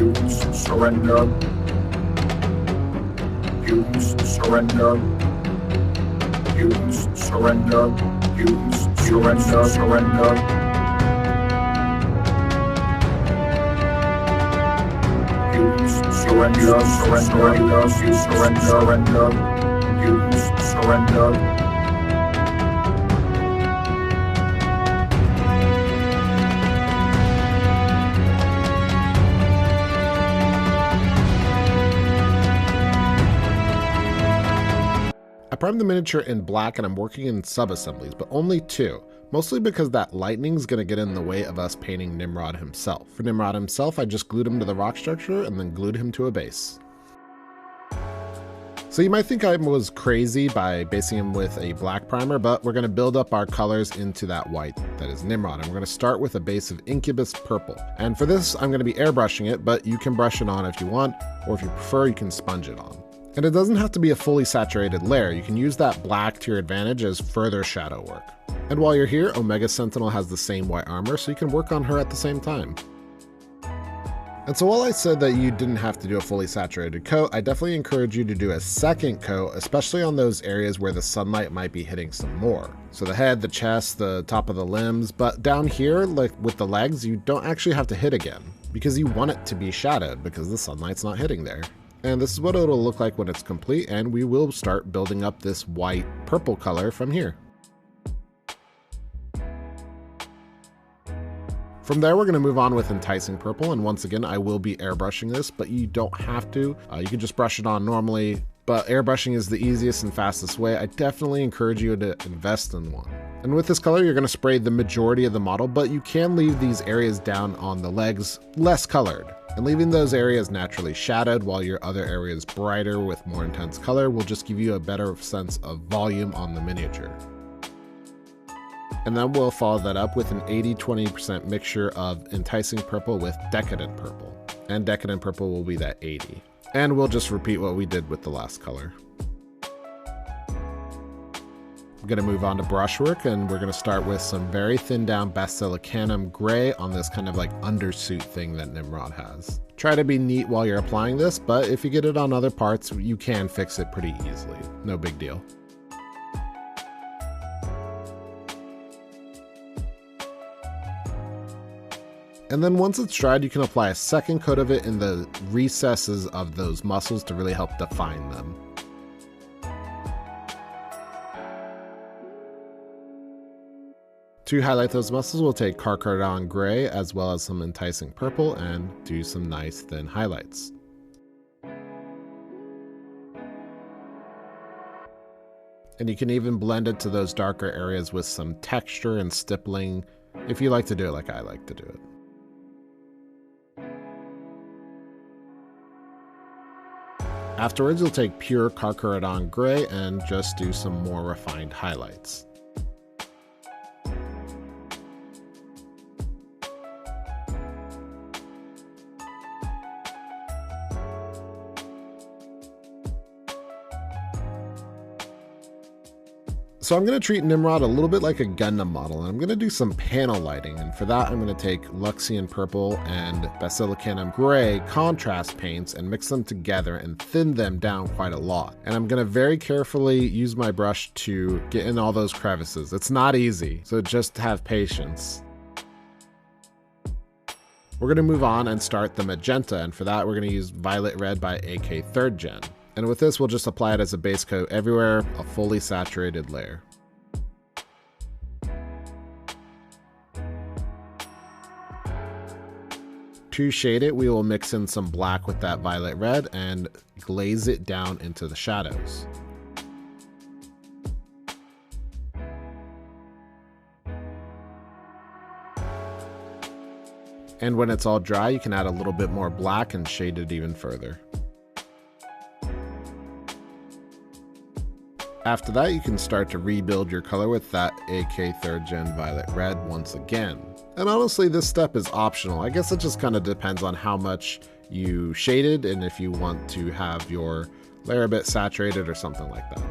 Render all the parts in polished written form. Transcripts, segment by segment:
Use surrender. Use surrender. Use surrender. Use surrender. Surrender. Use surrender. Surrender. Use surrender. Use surrender. I primed the miniature in black and I'm working in sub-assemblies, but only 2. Mostly because that lightning's gonna get in the way of us painting Nimrod himself. For Nimrod himself, I just glued him to the rock structure and then glued him to a base. So you might think I was crazy by basing him with a black primer, but we're gonna build up our colors into that white that is Nimrod. And we're gonna start with a base of Incubus Purple. And for this, I'm gonna be airbrushing it, but you can brush it on if you want, or if you prefer, you can sponge it on. And it doesn't have to be a fully saturated layer. You can use that black to your advantage as further shadow work. And while you're here, Omega Sentinel has the same white armor, so you can work on her at the same time. And so while I said that you didn't have to do a fully saturated coat, I definitely encourage you to do a second coat, especially on those areas where the sunlight might be hitting some more. So the head, the chest, the top of the limbs, but down here, like with the legs, you don't actually have to hit again, because you want it to be shadowed because the sunlight's not hitting there. And this is what it'll look like when it's complete, and we will start building up this white purple color from here. From there, we're going to move on with Enticing Purple, and once again, I will be airbrushing this, but you don't have to. You can just brush it on normally, but airbrushing is the easiest and fastest way. I definitely encourage you to invest in one. And with this color, you're going to spray the majority of the model, but you can leave these areas down on the legs less colored. And leaving those areas naturally shadowed while your other areas brighter with more intense color will just give you a better sense of volume on the miniature. And then we'll follow that up with an 80-20% mixture of Enticing Purple with Decadent Purple. And Decadent Purple will be that 80. And we'll just repeat what we did with the last color. We're going to move on to brushwork, and we're going to start with some very thin down Basilicanum gray on this kind of like undersuit thing that Nimrod has. Try to be neat while you're applying this, but if you get it on other parts, you can fix it pretty easily. No big deal. And then once it's dried, you can apply a second coat of it in the recesses of those muscles to really help define them. To highlight those muscles, we'll take Carcardon Gray as well as some Enticing Purple and do some nice thin highlights. And you can even blend it to those darker areas with some texture and stippling if you like to do it like I like to do it. Afterwards, you'll take pure Carcardon Gray and just do some more refined highlights. So I'm going to treat Nimrod a little bit like a Gundam model, and I'm going to do some panel lighting, and for that I'm going to take Luxian Purple and Basilicanum Gray contrast paints and mix them together and thin them down quite a lot. And I'm going to very carefully use my brush to get in all those crevices. It's not easy, so just have patience. We're going to move on and start the magenta, and for that we're going to use Violet Red by AK 3rd Gen. And with this, we'll just apply it as a base coat everywhere, a fully saturated layer. To shade it, we will mix in some black with that violet red and glaze it down into the shadows. And when it's all dry, you can add a little bit more black and shade it even further. After that, you can start to rebuild your color with that AK 3rd Gen Violet Red once again. And honestly, this step is optional. I guess it just kind of depends on how much you shaded and if you want to have your layer a bit saturated or something like that.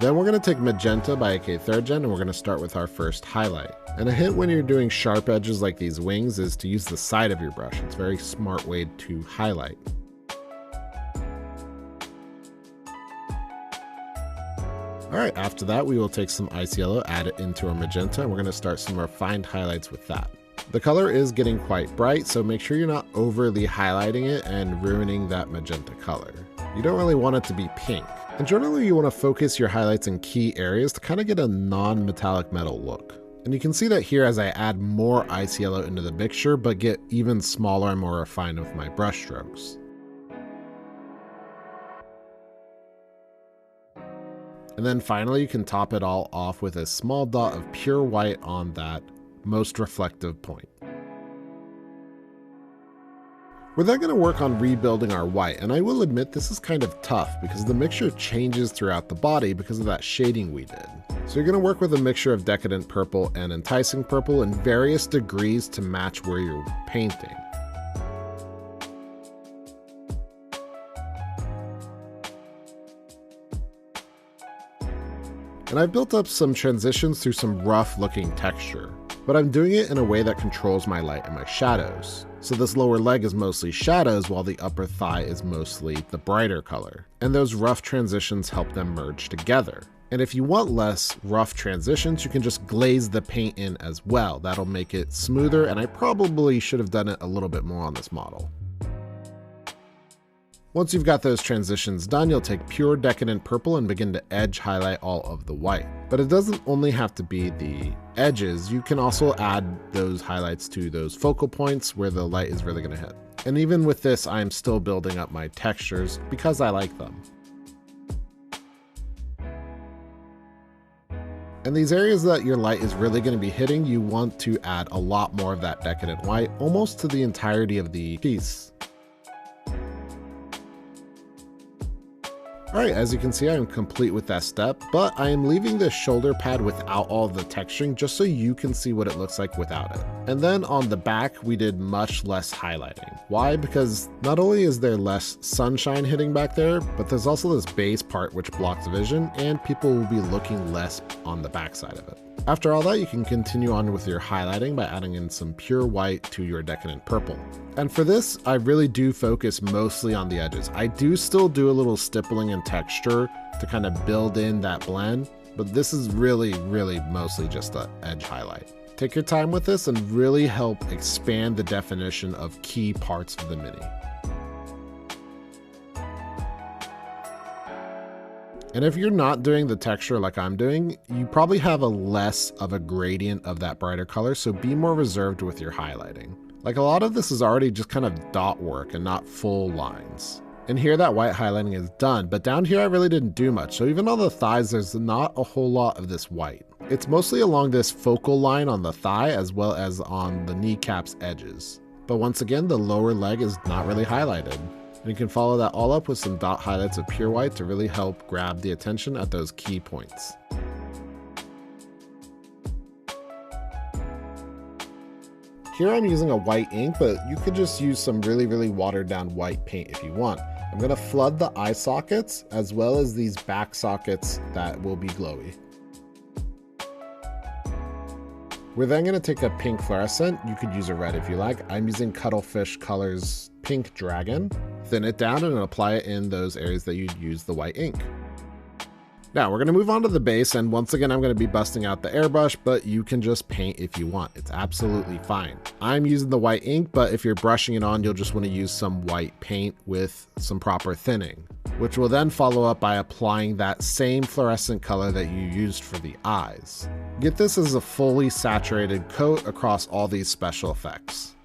Then we're going to take Magenta by AK 3rd Gen, and we're going to start with our first highlight. And a hint when you're doing sharp edges like these wings is to use the side of your brush. It's a very smart way to highlight. Alright, after that we will take some ice yellow, add it into our magenta, and we're going to start some refined highlights with that. The color is getting quite bright, so make sure you're not overly highlighting it and ruining that magenta color. You don't really want it to be pink. And generally you want to focus your highlights in key areas to kind of get a non-metallic metal look. And you can see that here as I add more ice yellow into the mixture, but get even smaller and more refined with my brush strokes. And then finally you can top it all off with a small dot of pure white on that most reflective point. We're then going to work on rebuilding our white, and I will admit this is kind of tough because the mixture changes throughout the body because of that shading we did. So you're going to work with a mixture of Decadent Purple and Enticing Purple in various degrees to match where you're painting. And I've built up some transitions through some rough looking texture, but I'm doing it in a way that controls my light and my shadows. So this lower leg is mostly shadows while the upper thigh is mostly the brighter color. And those rough transitions help them merge together. And if you want less rough transitions, you can just glaze the paint in as well. That'll make it smoother, and I probably should have done it a little bit more on this model. Once you've got those transitions done, you'll take pure Decadent Purple and begin to edge highlight all of the white. But it doesn't only have to be the edges, you can also add those highlights to those focal points where the light is really going to hit. And even with this, I'm still building up my textures because I like them. And these areas that your light is really going to be hitting, you want to add a lot more of that Decadent white, almost to the entirety of the piece. Alright, as you can see, I am complete with that step, but I am leaving the shoulder pad without all of the texturing just so you can see what it looks like without it. And then on the back, we did much less highlighting. Why? Because not only is there less sunshine hitting back there, but there's also this base part which blocks vision, and people will be looking less on the back side of it. After all that, you can continue on with your highlighting by adding in some pure white to your Decadent Purple. And for this, I really do focus mostly on the edges. I do still do a little stippling and texture to kind of build in that blend, but this is really mostly just an edge highlight. Take your time with this and really help expand the definition of key parts of the mini. And if you're not doing the texture like I'm doing, you probably have a less of a gradient of that brighter color, so be more reserved with your highlighting. Like a lot of this is already just kind of dot work and not full lines. And here that white highlighting is done, but down here I really didn't do much, so even on the thighs there's not a whole lot of this white. It's mostly along this focal line on the thigh as well as on the kneecap's edges. But once again, the lower leg is not really highlighted. And you can follow that all up with some dot highlights of pure white to really help grab the attention at those key points. Here I'm using a white ink, but you could just use some really watered down white paint if you want. I'm going to flood the eye sockets as well as these back sockets that will be glowy. We're then going to take a pink fluorescent. You could use a red if you like. I'm using Cuttlefish Colors Pink Dragon. Thin it down and apply it in those areas that you'd use the white ink. Now we're going to move on to the base, and once again I'm going to be busting out the airbrush, but you can just paint if you want. It's absolutely fine. I'm using the white ink, but if you're brushing it on, you'll just want to use some white paint with some proper thinning, which will then follow up by applying that same fluorescent color that you used for the eyes. Get this as a fully saturated coat across all these special effects.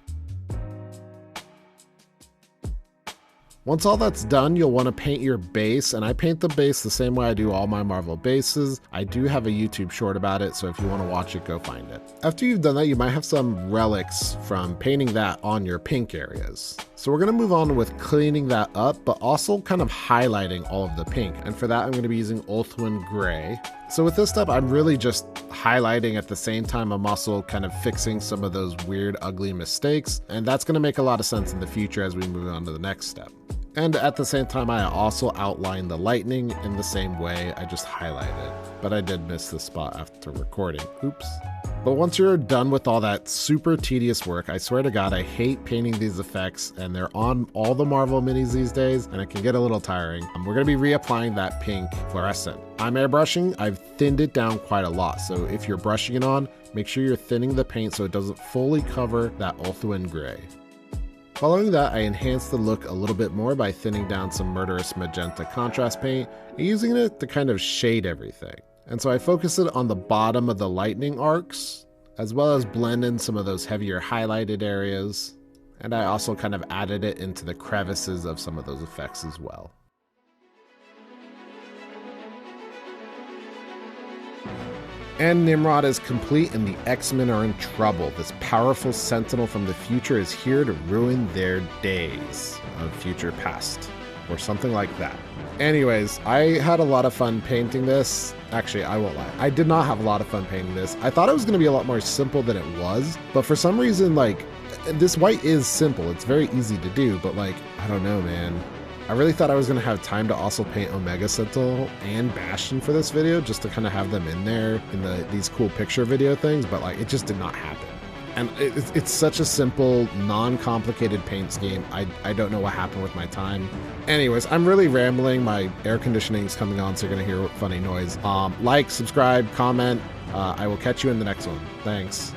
Once all that's done, you'll want to paint your base, and I paint the base the same way I do all my Marvel bases. I do have a YouTube short about it, so if you want to watch it, go find it. After you've done that, you might have some relics from painting that on your pink areas. So we're going to move on with cleaning that up, but also kind of highlighting all of the pink. And for that, I'm going to be using Ulthuan Gray. So with this step, I'm really just highlighting at the same time I'm also kind of fixing some of those weird, ugly mistakes. And that's going to make a lot of sense in the future as we move on to the next step. And at the same time, I also outlined the lightning in the same way, I just highlighted. But I did miss this spot after recording. Oops. But once you're done with all that super tedious work, I swear to God, I hate painting these effects, and they're on all the Marvel minis these days, and it can get a little tiring. We're gonna be reapplying that pink fluorescent. I'm airbrushing, I've thinned it down quite a lot, so if you're brushing it on, make sure you're thinning the paint so it doesn't fully cover that ulthuan gray. Following that, I enhanced the look a little bit more by thinning down some murderous magenta contrast paint and using it to kind of shade everything. And so I focused it on the bottom of the lightning arcs, as well as blend in some of those heavier highlighted areas. And I also kind of added it into the crevices of some of those effects as well. And Nimrod is complete and the X-Men are in trouble. This powerful Sentinel from the future is here to ruin their days of future past, or something like that. Anyways, I had a lot of fun painting this. Actually, I won't lie. I did not have a lot of fun painting this. I thought it was going to be a lot more simple than it was, but for some reason, like, this white is simple. It's very easy to do, but like, I don't know, man. I really thought I was going to have time to also paint Omega Sentinel and Bastion for this video, just to kind of have them in there in these cool picture video things, but like, it just did not happen. And it's such a simple, non-complicated paint scheme. I don't know what happened with my time. Anyways, I'm really rambling. My air conditioning's coming on, so you're gonna hear funny noise. Like, subscribe, comment. I will catch you in the next one. Thanks.